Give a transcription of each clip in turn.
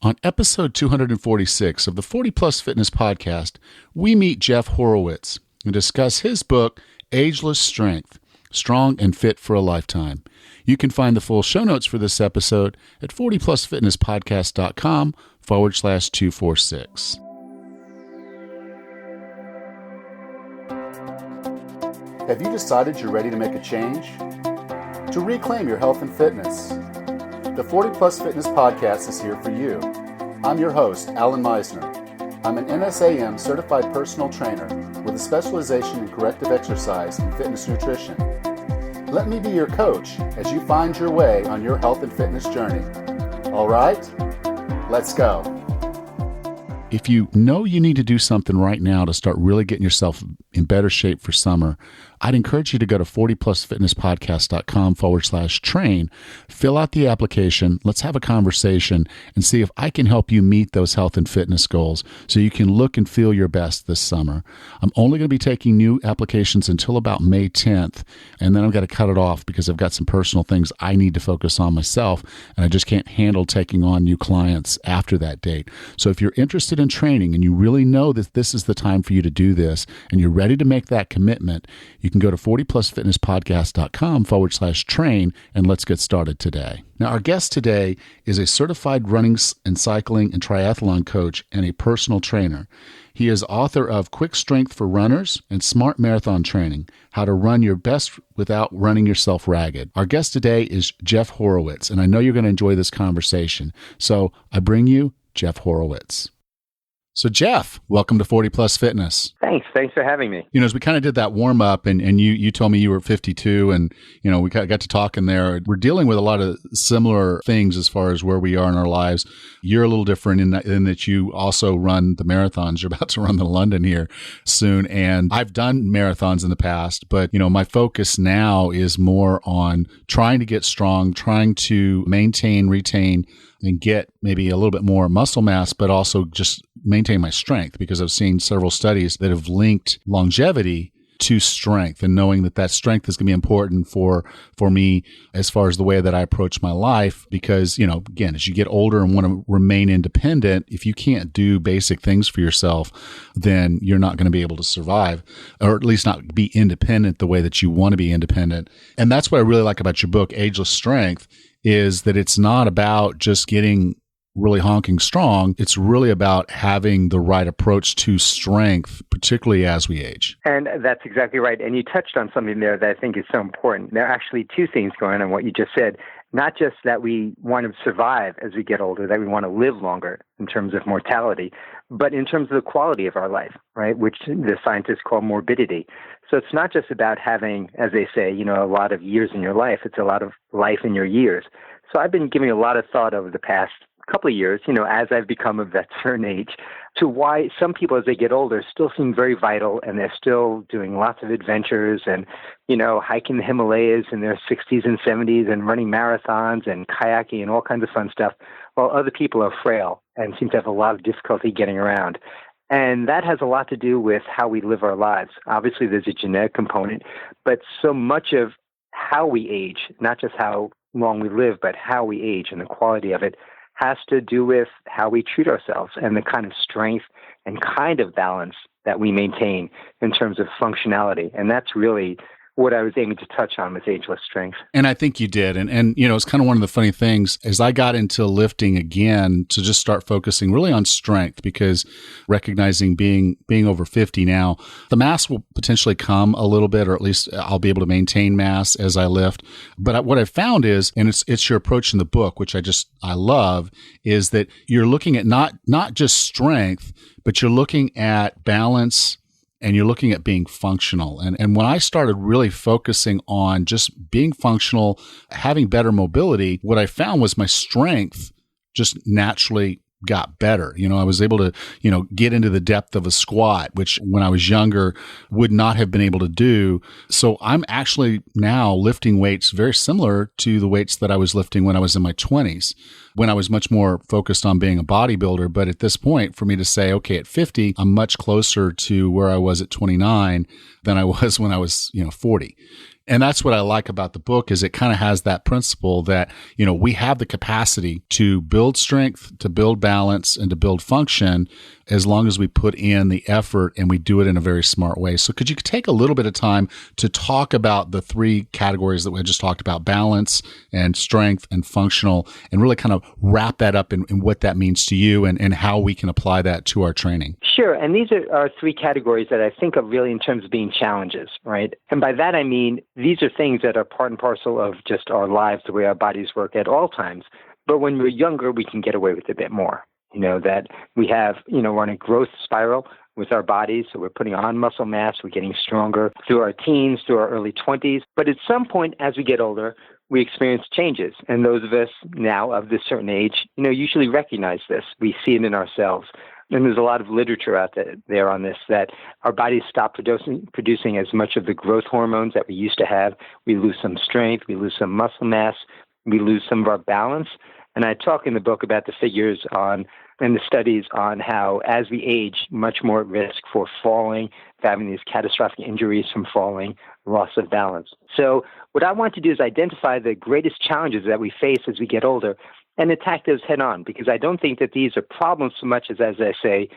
On episode 246 of the 40 Plus Fitness Podcast, we meet Jeff Horowitz and discuss his book, Ageless Strength, Strong and Fit for a Lifetime. You can find the full show notes for this episode at 40plusfitnesspodcast.com/246. Have you decided you're ready to make a change? To reclaim your health and fitness? The 40 Plus Fitness Podcast is here for you. I'm your host, Alan Meisner. I'm an NSAM certified personal trainer with a specialization in corrective exercise and fitness nutrition. Let me be your coach as you find your way on your health and fitness journey. All right, let's go. If you know you need to do something right now to start really getting yourself in better shape for summer, I'd encourage you to go to 40plusfitnesspodcast.com/train, fill out the application, let's have a conversation and see if I can help you meet those health and fitness goals so you can look and feel your best this summer. I'm only going to be taking new applications until about May 10th, and then I've got to cut it off because I've got some personal things I need to focus on myself, and I just can't handle taking on new clients after that date. So if you're interested in training and you really know that this is the time for you to do this and you're ready to make that commitment, you can go to 40plusfitnesspodcast.com/train and let's get started today. Now, our guest today is a certified running and cycling and triathlon coach and a personal trainer. He is author of Quick Strength for Runners and Smart Marathon Training, How to Run Your Best Without Running Yourself Ragged. Our guest today is Jeff Horowitz, and I know you're going to enjoy this conversation. So I bring you Jeff Horowitz. So Jeff, welcome to 40 Plus Fitness. Thanks for having me. You know, as we kind of did that warm up and you told me you were 52 and, you know, we got to talking there. We're dealing with a lot of similar things as far as where we are in our lives. You're a little different in that you also run the marathons. You're about to run the London here soon. And I've done marathons in the past, but, you know, my focus now is more on trying to get strong, trying to maintain, retain, and get maybe a little bit more muscle mass, but also just maintain my strength, because I've seen several studies that have linked longevity to strength, and knowing that strength is going to be important for me as far as the way that I approach my life. Because, you know, again, as you get older and want to remain independent, if you can't do basic things for yourself, then you're not going to be able to survive, or at least not be independent the way that you want to be independent. And that's what I really like about your book, Ageless Strength, is that it's not about just getting really honking strong. It's really about having the right approach to strength, particularly as we age. And that's exactly right. And you touched on something there that I think is so important. There are actually two things going on what you just said. Not just that we want to survive as we get older, that we want to live longer in terms of mortality, but in terms of the quality of our life, right? Which the scientists call morbidity. So it's not just about having, as they say, you know, a lot of years in your life. It's a lot of life in your years. So I've been giving a lot of thought over the past couple of years, you know, as I've become a veteran age, to why some people as they get older still seem very vital, and they're still doing lots of adventures and, you know, hiking the Himalayas in their 60s and 70s and running marathons and kayaking and all kinds of fun stuff, while other people are frail and seem to have a lot of difficulty getting around. And that has a lot to do with how we live our lives. Obviously, there's a genetic component, but so much of how we age, not just how long we live, but how we age and the quality of it, has to do with how we treat ourselves and the kind of strength and kind of balance that we maintain in terms of functionality. And that's really what I was aiming to touch on with Ageless Strength. And I think you did. And you know, it's kind of one of the funny things as I got into lifting again to just start focusing really on strength, because recognizing being over 50 now, the mass will potentially come a little bit, or at least I'll be able to maintain mass as I lift. But what I've found is, and it's your approach in the book, which I love, is that you're looking at not just strength, but you're looking at balance, and you're looking at being functional. And when I started really focusing on just being functional, having better mobility, what I found was my strength just naturally got better. You know, I was able to, you know, get into the depth of a squat, which when I was younger would not have been able to do. So I'm actually now lifting weights very similar to the weights that I was lifting when I was in my 20s, when I was much more focused on being a bodybuilder. But at this point, for me to say, okay, at 50, I'm much closer to where I was at 29 than I was when I was, 40. And that's what I like about the book is it kind of has that principle that, you know, we have the capacity to build strength, to build balance, and to build function as long as we put in the effort and we do it in a very smart way. So could you take a little bit of time to talk about the three categories that we just talked about, balance and strength and functional, and really kind of wrap that up in what that means to you and how we can apply that to our training? Sure. And these are three categories that I think of really in terms of being challenges, right? And by that, I mean, these are things that are part and parcel of just our lives, the way our bodies work at all times. But when we're younger, we can get away with a bit more. You know, that we have, you know, we're on a growth spiral with our bodies. So we're putting on muscle mass. We're getting stronger through our teens, through our early 20s. But at some point, as we get older, we experience changes. And those of us now of this certain age, you know, usually recognize this. We see it in ourselves. And there's a lot of literature out there on this, that our bodies stop producing as much of the growth hormones that we used to have. We lose some strength. We lose some muscle mass. We lose some of our balance. And I talk in the book about the figures on and the studies on how, as we age, much more at risk for falling, for having these catastrophic injuries from falling, loss of balance. So what I want to do is identify the greatest challenges that we face as we get older and attack those head on, because I don't think that these are problems so much as I say,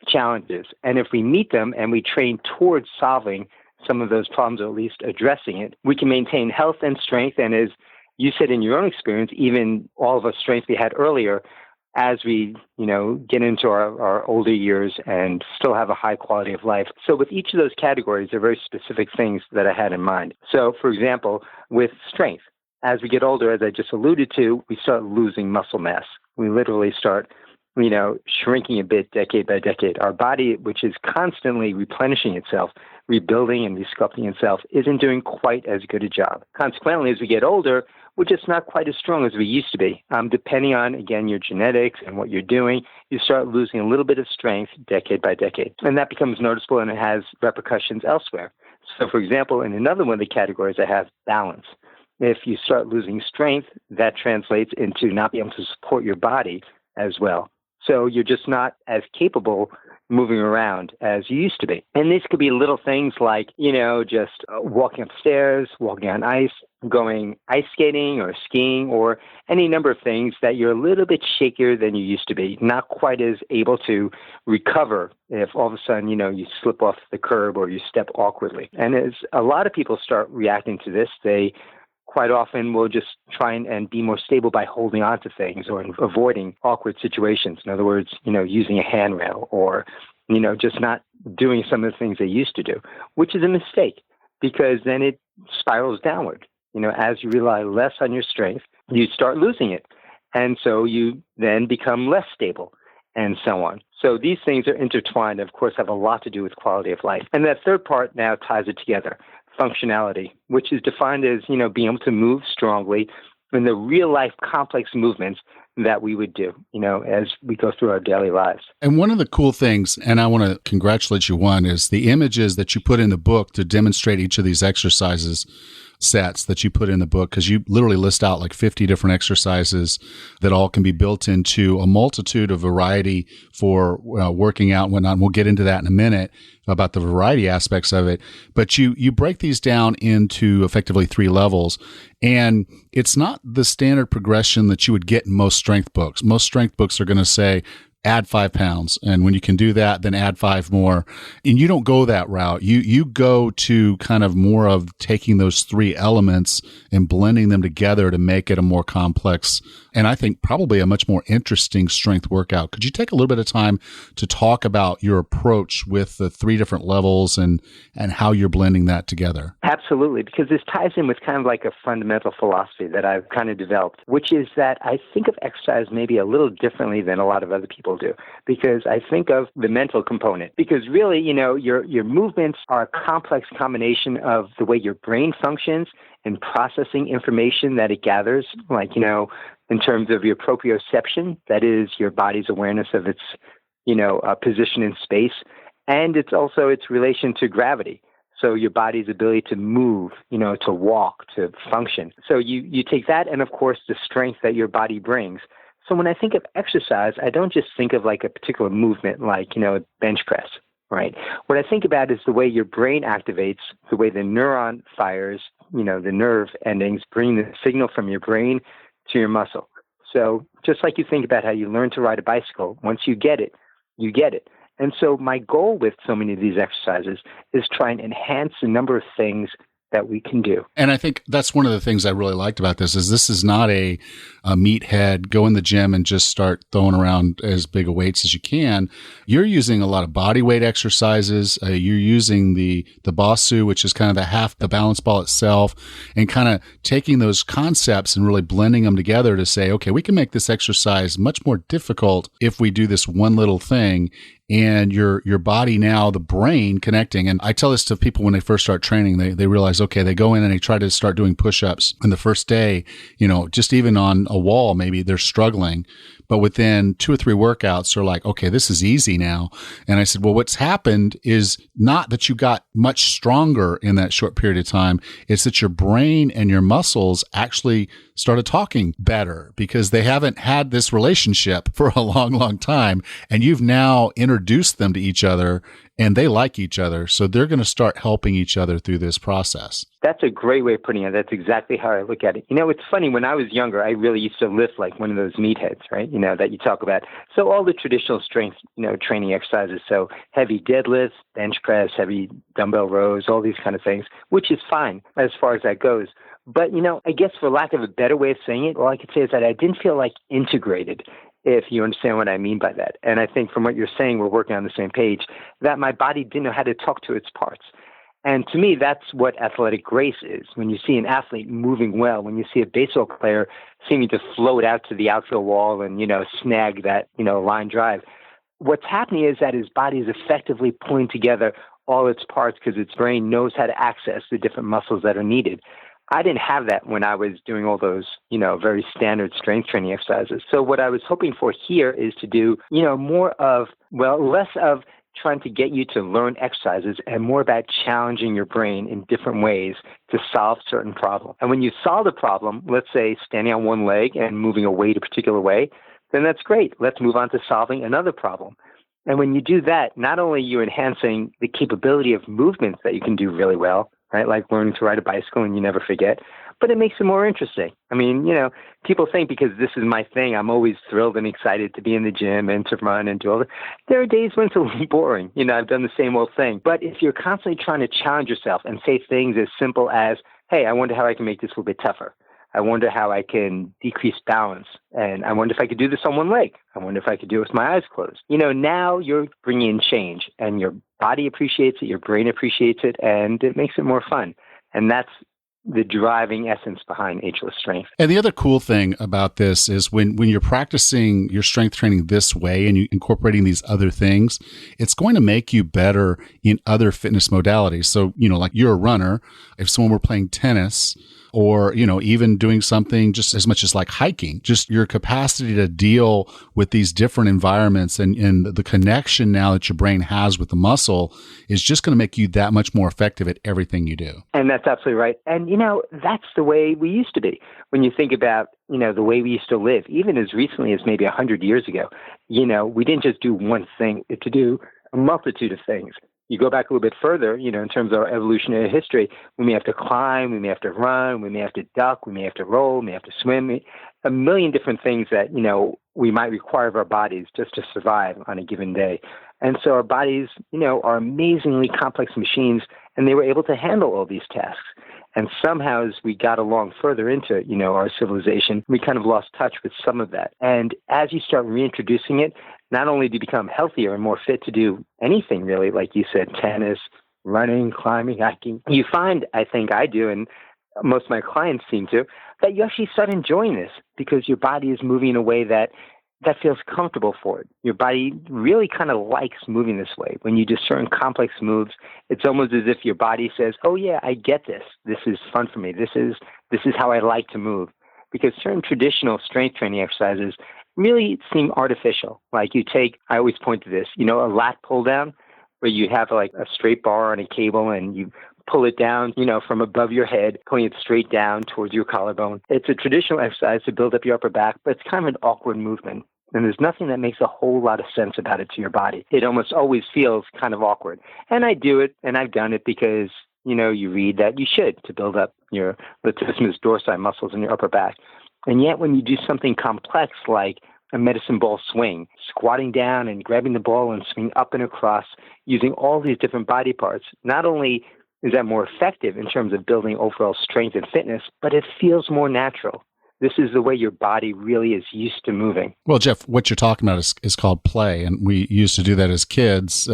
challenges. And if we meet them and we train towards solving some of those problems, or at least addressing it, we can maintain health and strength. And as you said in your own experience, even all of the strength we had earlier, as we, you know, get into our older years and still have a high quality of life. So with each of those categories, there are very specific things that I had in mind. So, for example, with strength, as we get older, as I just alluded to, we start losing muscle mass. We literally start, you know, shrinking a bit decade by decade. Our body, which is constantly replenishing itself, rebuilding and resculpting itself, isn't doing quite as good a job. Consequently, as we get older, we're just not quite as strong as we used to be. Depending on, again, your genetics and what you're doing, you start losing a little bit of strength decade by decade. And that becomes noticeable, and it has repercussions elsewhere. So, for example, in another one of the categories, I have balance. If you start losing strength, that translates into not being able to support your body as well. So you're just not as capable moving around as you used to be. And these could be little things like, you know, just walking upstairs, walking on ice, going ice skating or skiing, or any number of things that you're a little bit shakier than you used to be, not quite as able to recover if all of a sudden, you know, you slip off the curb or you step awkwardly. And as a lot of people start reacting to this, they quite often will just try and be more stable by holding on to things or avoiding awkward situations. In other words, you know, using a handrail or, you know, just not doing some of the things they used to do, which is a mistake because then it spirals downward. You know, as you rely less on your strength, you start losing it. And so you then become less stable and so on. So these things are intertwined, and of course, have a lot to do with quality of life. And that third part now ties it together. Functionality, which is defined as, you know, being able to move strongly in the real life complex movements that we would do, you know, as we go through our daily lives. And one of the cool things, and I want to congratulate you, one, is the images that you put in the book to demonstrate each of these exercises sets that you put in the book, because you literally list out like 50 different exercises that all can be built into a multitude of variety for working out and whatnot. And we'll get into that in a minute about the variety aspects of it. But you break these down into effectively 3 levels. And it's not the standard progression that you would get in most strength books. Most strength books are going to say, add 5 pounds. And when you can do that, then add 5 more. And you don't go that route. You go to kind of more of taking those 3 elements and blending them together to make it a more complex, and I think probably a much more interesting strength workout. Could you take a little bit of time to talk about your approach with the 3 different levels and how you're blending that together? Absolutely, because this ties in with kind of like a fundamental philosophy that I've kind of developed, which is that I think of exercise maybe a little differently than a lot of other people do, because I think of the mental component. Because really, you know, your movements are a complex combination of the way your brain functions and processing information that it gathers, like, you know, in terms of your proprioception, that is your body's awareness of its, you know, position in space, and it's also its relation to gravity. So your body's ability to move, you know, to walk, to function. So you take that, and of course the strength that your body brings. So when I think of exercise, I don't just think of like a particular movement like, you know, bench press, right? What I think about is the way your brain activates, the way the neuron fires, the nerve endings bring the signal from your brain to your muscle. So just like you think about how you learn to ride a bicycle, once you get it, you get it. And so my goal with so many of these exercises is try and enhance the number of things that we can do. And I think that's one of the things I really liked about this is not a meathead, go in the gym and just start throwing around as big a weights as you can. You're using a lot of body weight exercises. You're using the BOSU, which is kind of the balance ball itself, and kind of taking those concepts and really blending them together to say, okay, we can make this exercise much more difficult if we do this one little thing. And your body now, the brain connecting. And I tell this to people when they first start training, they realize, okay, they go in and they try to start doing push-ups. And the first day, just even on a wall, maybe they're struggling. But within 2 or 3 workouts, they're like, okay, this is easy now. And I said, well, what's happened is not that you got much stronger in that short period of time. It's that your brain and your muscles actually started talking better because they haven't had this relationship for a long, long time. And you've now introduced them to each other and they like each other. So they're going to start helping each other through this process. That's a great way of putting it. That's exactly how I look at it. It's funny. When I was younger, I really used to lift like one of those meatheads, right? That you talk about. So all the traditional strength, training exercises. So heavy deadlifts, bench press, heavy dumbbell rows, all these kind of things, which is fine as far as that goes. But, I guess for lack of a better way of saying it, all I could say is that I didn't feel like integrated, if you understand what I mean by that. And I think from what you're saying, we're working on the same page, that my body didn't know how to talk to its parts. And to me, that's what athletic grace is. When you see an athlete moving well, when you see a baseball player seeming to float out to the outfield wall and, snag that, line drive, what's happening is that his body is effectively pulling together all its parts because its brain knows how to access the different muscles that are needed. I didn't have that when I was doing all those, very standard strength training exercises. So what I was hoping for here is to do, more of, less of trying to get you to learn exercises and more about challenging your brain in different ways to solve certain problems. And when you solve the problem, let's say standing on one leg and moving a weight a particular way, then that's great. Let's move on to solving another problem. And when you do that, not only are you enhancing the capability of movements that you can do really well, right? Like learning to ride a bicycle and you never forget, but it makes it more interesting. I mean, people think because this is my thing, I'm always thrilled and excited to be in the gym and to run and do all that. There are days when it's a little boring. I've done the same old thing. But if you're constantly trying to challenge yourself and say things as simple as, hey, I wonder how I can make this a little bit tougher. I wonder how I can decrease balance. And I wonder if I could do this on one leg. I wonder if I could do it with my eyes closed. Now you're bringing in change and your body appreciates it, your brain appreciates it, and it makes it more fun. And that's the driving essence behind Ageless Strength. And the other cool thing about this is when you're practicing your strength training this way and you incorporating these other things, it's going to make you better in other fitness modalities. So, like you're a runner, if someone were playing tennis, or, even doing something just as much as like hiking, just your capacity to deal with these different environments and the connection now that your brain has with the muscle is just going to make you that much more effective at everything you do. And that's absolutely right. And, that's the way we used to be. When you think about, the way we used to live, even as recently as maybe 100 years ago, we didn't just do one thing, to do a multitude of things. You go back a little bit further, in terms of our evolutionary history, we may have to climb, we may have to run, we may have to duck, we may have to roll, we may have to swim, a million different things that, we might require of our bodies just to survive on a given day. And so our bodies, are amazingly complex machines, and they were able to handle all these tasks. And somehow as we got along further into, our civilization, we kind of lost touch with some of that. And as you start reintroducing it, not only do you become healthier and more fit to do anything really, like you said, tennis, running, climbing, hiking, you find, I think I do, and most of my clients seem to, that you actually start enjoying this because your body is moving in a way that feels comfortable for it. Your body really kind of likes moving this way. When you do certain complex moves, it's almost as if your body says, oh yeah, I get this. This is fun for me. This is how I like to move. Because certain traditional strength training exercises really seem artificial. Like I always point to this, a lat pull down where you have like a straight bar on a cable and you pull it down, from above your head, pulling it straight down towards your collarbone. It's a traditional exercise to build up your upper back, but it's kind of an awkward movement. And there's nothing that makes a whole lot of sense about it to your body. It almost always feels kind of awkward. And I do it, and I've done it because you read that you should to build up your latissimus dorsi muscles in your upper back. And yet when you do something complex like a medicine ball swing, squatting down and grabbing the ball and swing up and across using all these different body parts, not only is that more effective in terms of building overall strength and fitness, but it feels more natural. This is the way your body really is used to moving. Well, Jeff, what you're talking about is called play. And we used to do that as kids,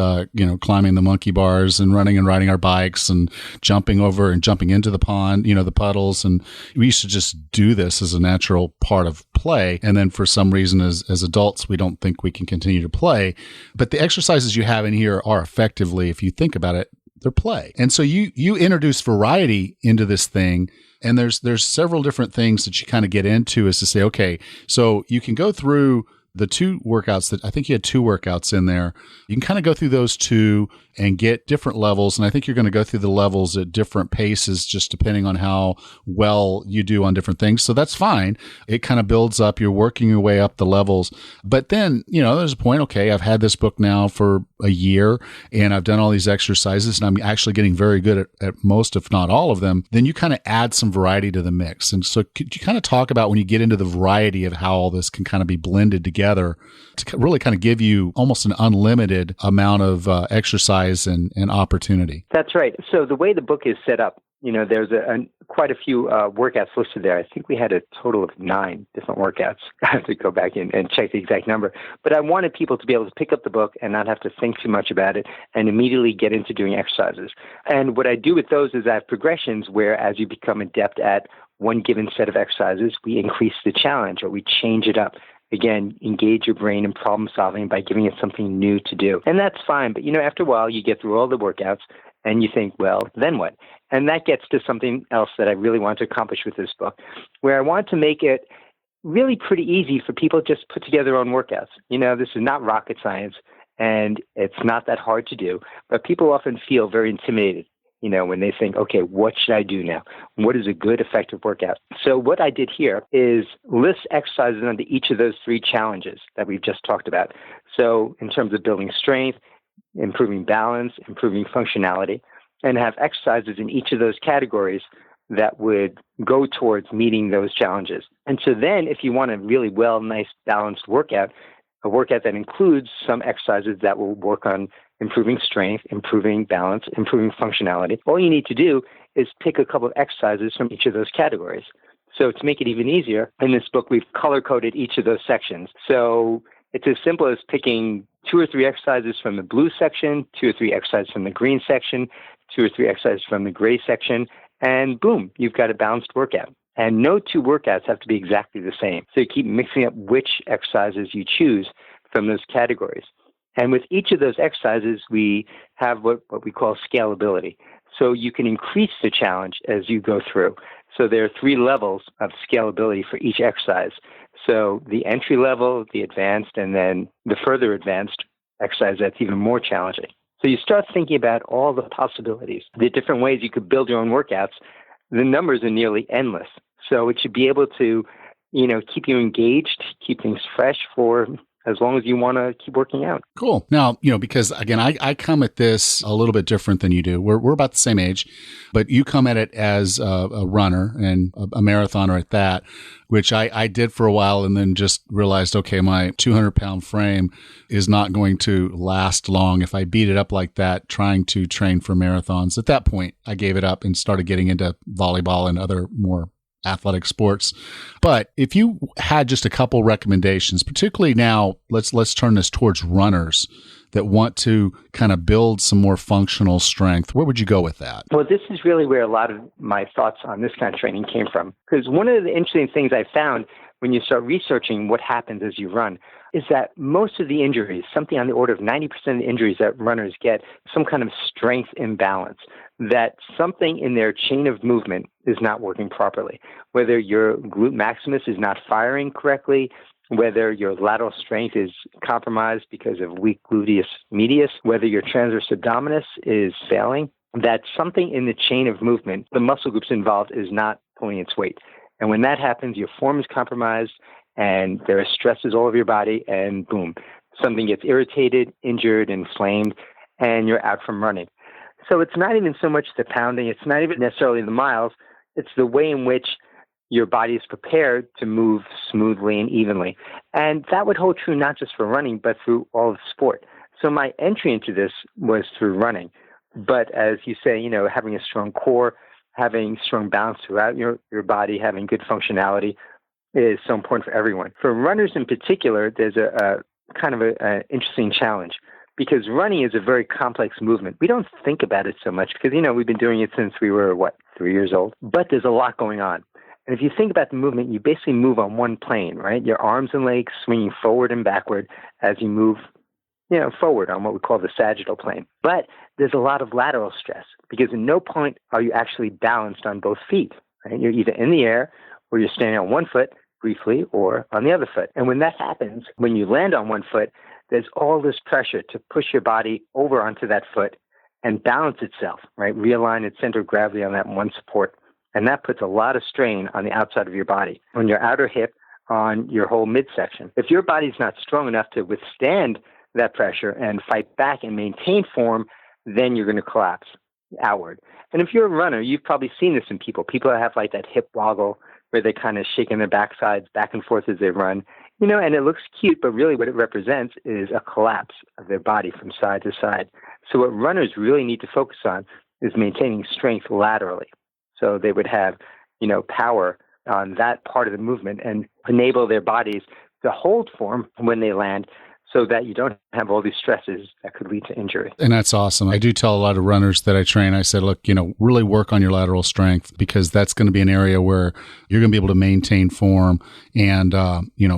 climbing the monkey bars and running and riding our bikes and jumping over and jumping into the pond, the puddles. And we used to just do this as a natural part of play. And then for some reason, as adults, we don't think we can continue to play. But the exercises you have in here are effectively, if you think about it, they're play. And so you introduce variety into this thing. And there's several different things that you kind of get into is to say, okay, so you can go through the two workouts that I think you had two workouts in there. You can kind of go through those two and get different levels. And I think you're going to go through the levels at different paces, just depending on how well you do on different things. So that's fine. It kind of builds up. You're working your way up the levels. But then, there's a point, okay, I've had this book now for a year and I've done all these exercises and I'm actually getting very good at most, if not all of them. Then you kind of add some variety to the mix. And so could you kind of talk about when you get into the variety of how all this can kind of be blended together to really kind of give you almost an unlimited amount of exercise and opportunity? That's right. So the way the book is set up, there's quite a few workouts listed there. I think we had a total of 9 different workouts. I have to go back and check the exact number. But I wanted people to be able to pick up the book and not have to think too much about it and immediately get into doing exercises. And what I do with those is I have progressions where as you become adept at one given set of exercises, we increase the challenge or we change it up. Again, engage your brain in problem solving by giving it something new to do. And that's fine. But, after a while, you get through all the workouts and you think, well, then what? And that gets to something else that I really want to accomplish with this book, where I want to make it really pretty easy for people to just put together their own workouts. This is not rocket science and it's not that hard to do, but people often feel very intimidated. When they think, okay, what should I do now? What is a good, effective workout? So what I did here is list exercises under each of those 3 challenges that we've just talked about. So in terms of building strength, improving balance, improving functionality, and have exercises in each of those categories that would go towards meeting those challenges. And so then if you want a really nice, balanced workout, a workout that includes some exercises that will work on improving strength, improving balance, improving functionality. All you need to do is pick a couple of exercises from each of those categories. So to make it even easier, in this book, we've color-coded each of those sections. So it's as simple as picking 2 or 3 exercises from the blue section, 2 or 3 exercises from the green section, 2 or 3 exercises from the gray section, and boom, you've got a balanced workout. And no 2 workouts have to be exactly the same. So you keep mixing up which exercises you choose from those categories. And with each of those exercises, we have what we call scalability. So you can increase the challenge as you go through. So there are 3 levels of scalability for each exercise. So the entry level, the advanced, and then the further advanced exercise that's even more challenging. So you start thinking about all the possibilities, the different ways you could build your own workouts. The numbers are nearly endless. So it should be able to, keep you engaged, keep things fresh for as long as you want to keep working out. Cool. Now, because again, I come at this a little bit different than you do. We're about the same age, but you come at it as a runner and a marathoner at that, which I did for a while and then just realized, okay, my 200-pound frame is not going to last long if I beat it up like that trying to train for marathons. At that point, I gave it up and started getting into volleyball and other more athletic sports. But if you had just a couple recommendations, particularly now, let's turn this towards runners that want to kind of build some more functional strength, where would you go with that? Well, this is really where a lot of my thoughts on this kind of training came from. Because one of the interesting things I found when you start researching what happens as you run is that most of the injuries, something on the order of 90% of the injuries that runners get, some kind of strength imbalance, that something in their chain of movement is not working properly. Whether your glute maximus is not firing correctly, whether your lateral strength is compromised because of weak gluteus medius, whether your transverse abdominis is failing, that something in the chain of movement, the muscle groups involved, is not pulling its weight. And when that happens, your form is compromised and there are stresses all over your body and boom, something gets irritated, injured, inflamed, and you're out from running. So it's not even so much the pounding, it's not even necessarily the miles, it's the way in which your body is prepared to move smoothly and evenly. And that would hold true not just for running, but through all of sport. So my entry into this was through running. But as you say, having a strong core, having strong balance throughout your body, having good functionality is so important for everyone. For runners in particular, there's a kind of an interesting challenge because running is a very complex movement. We don't think about it so much because, we've been doing it since we were, 3 years old? But there's a lot going on. And if you think about the movement, you basically move on one plane, right? Your arms and legs swinging forward and backward as you move, forward on what we call the sagittal plane. But there's a lot of lateral stress because at no point are you actually balanced on both feet, right? You're either in the air or you're standing on one foot briefly or on the other foot. And when that happens, when you land on one foot, there's all this pressure to push your body over onto that foot and balance itself, right? Realign its center of gravity on that one support. And that puts a lot of strain on the outside of your body, on your outer hip, on your whole midsection. If your body's not strong enough to withstand that pressure and fight back and maintain form, then you're going to collapse outward. And if you're a runner, you've probably seen this in people. People that have like that hip woggle where they're kind of shaking their backsides back and forth as they run, and it looks cute, but really what it represents is a collapse of their body from side to side. So what runners really need to focus on is maintaining strength laterally. So they would have, power on that part of the movement and enable their bodies to hold form when they land so that you don't have all these stresses that could lead to injury. And that's awesome. I do tell a lot of runners that I train, I said, look, really work on your lateral strength because that's going to be an area where you're going to be able to maintain form and,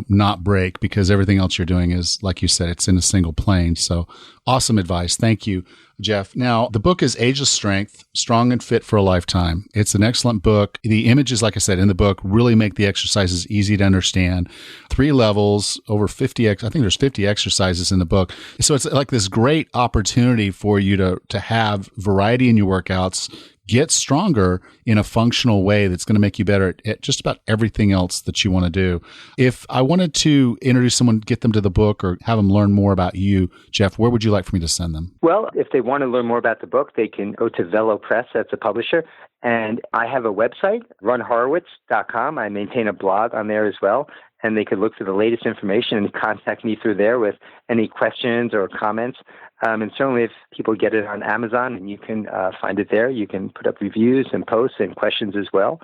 not break because everything else you're doing is, like you said, it's in a single plane. So awesome advice. Thank you, Jeff. Now, the book is Ageless Strength, Strong and Fit for a Lifetime. It's an excellent book. The images, like I said, in the book really make the exercises easy to understand. 3 levels, over 50, I think there's 50 exercises in the book. So it's like this great opportunity for you to have variety in your workouts, get stronger in a functional way that's going to make you better at just about everything else that you want to do. If I wanted to introduce someone, get them to the book or have them learn more about you, Jeff, where would you like for me to send them? Well, if they want to learn more about the book, they can go to Velo Press, that's a publisher. And I have a website, runhorowitz.com. I maintain a blog on there as well. And they could look for the latest information and contact me through there with any questions or comments. And certainly if people get it on Amazon and you can find it there, you can put up reviews and posts and questions as well.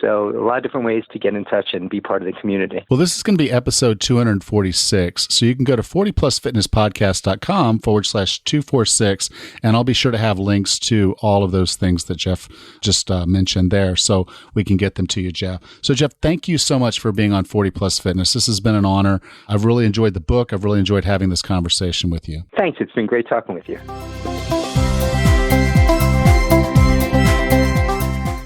So a lot of different ways to get in touch and be part of the community. Well, this is going to be episode 246. So you can go to 40plusfitnesspodcast.com/246, and I'll be sure to have links to all of those things that Jeff just mentioned there so we can get them to you, Jeff. So Jeff, thank you so much for being on 40 Plus Fitness. This has been an honor. I've really enjoyed the book. I've really enjoyed having this conversation with you. Thanks. It's been great talking with you.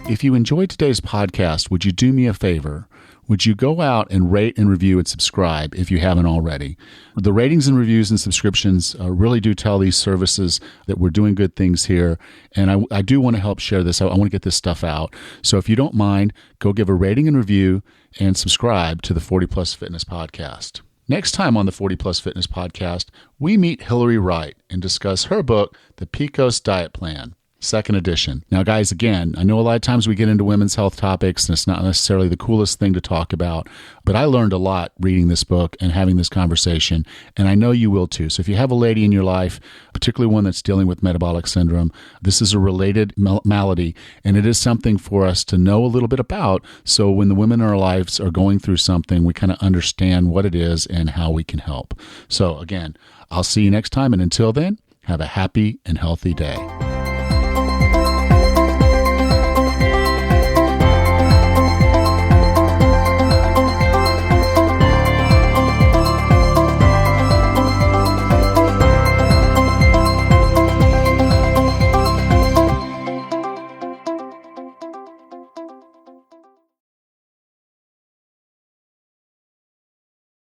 If you enjoyed today's podcast, would you do me a favor? Would you go out and rate and review and subscribe if you haven't already? The ratings and reviews and subscriptions really do tell these services that we're doing good things here. And I do want to help share this. I want to get this stuff out. So if you don't mind, go give a rating and review and subscribe to the 40 Plus Fitness Podcast. Next time on the 40 Plus Fitness Podcast, we meet Hillary Wright and discuss her book, The PCOS Diet Plan. 2nd edition. Now, guys, again, I know a lot of times we get into women's health topics and it's not necessarily the coolest thing to talk about, but I learned a lot reading this book and having this conversation, and I know you will too. So if you have a lady in your life, particularly one that's dealing with metabolic syndrome, this is a related malady, and it is something for us to know a little bit about, so when the women in our lives are going through something, we kind of understand what it is and how we can help. So again, I'll see you next time, and until then, have a happy and healthy day.